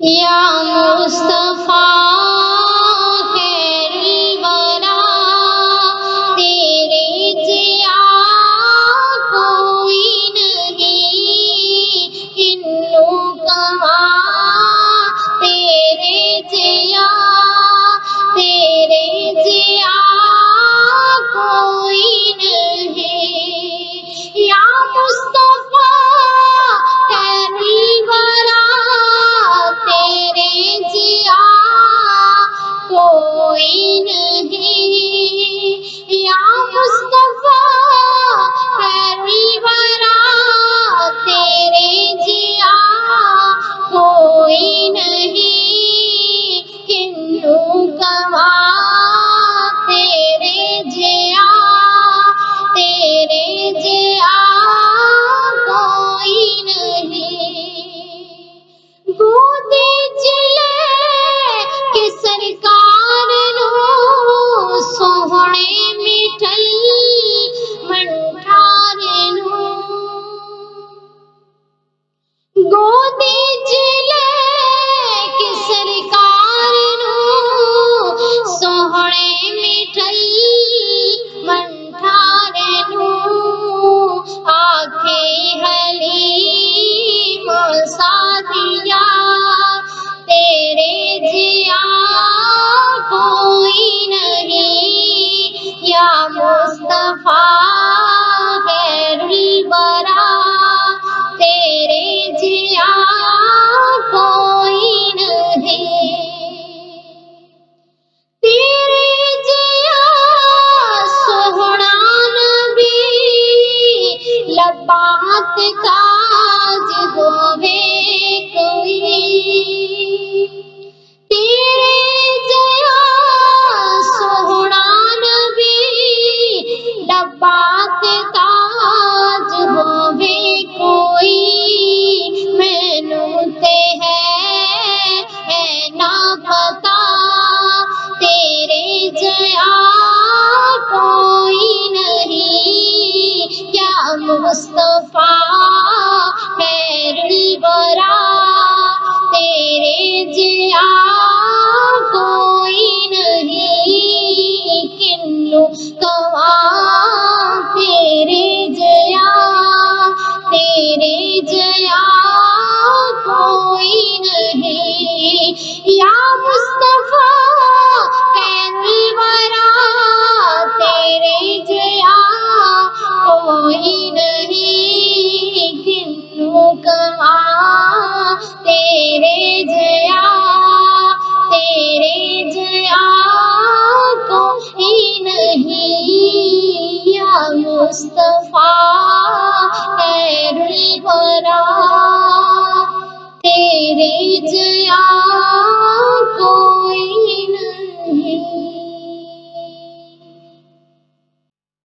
یا مصطفیٰ خیر الورا، تیرے جیا کوئی نہیں، کنوں کہاں تیرے جیا، تیرے جیا کوئی نہیں۔ یا مصطفیٰ خیر الورا، تیرے جیا کوئی نہیں۔ یا مصطفیٰ خیر الورا، تیرے جیا کوئی نہیں، کنوں کہاں تیرے جیا، تیرے جیا کوئی نہیں۔ گود چلے کہ سرکار نو، سوہنے مٹھل منٹھار نو، گود چلے کہ سرکار نو، سوہنے مٹھل منٹھار نو، آنکھیں حلیم سعدیہ، تیرے جیا کوئی نہیں۔ یا مصطفیٰ خیر الورا، تیرے جیا کوئی نہیں۔ تیرے جیا سوہنا نبی، لبات کاج ہووے کوئی، تیرے جیا سوہنا نبی، لبات کاج ہووے کوئی، مینوں تے ہے نا پتا، تیرے جیا کوئی نہیں۔ یا مصطفیٰ خیر الورا، تیرے جیا کوئی نہیں، کنوں کہاں تیرے جیا، تیرے جیا کوئی نہیں۔ یا مصطفیٰ خیر الورا، تیرے جیا کوئی نہیں، کنوں کہاں تیرے جیا، تیرے جیا کوئی نہیں۔ یا مصطفیٰ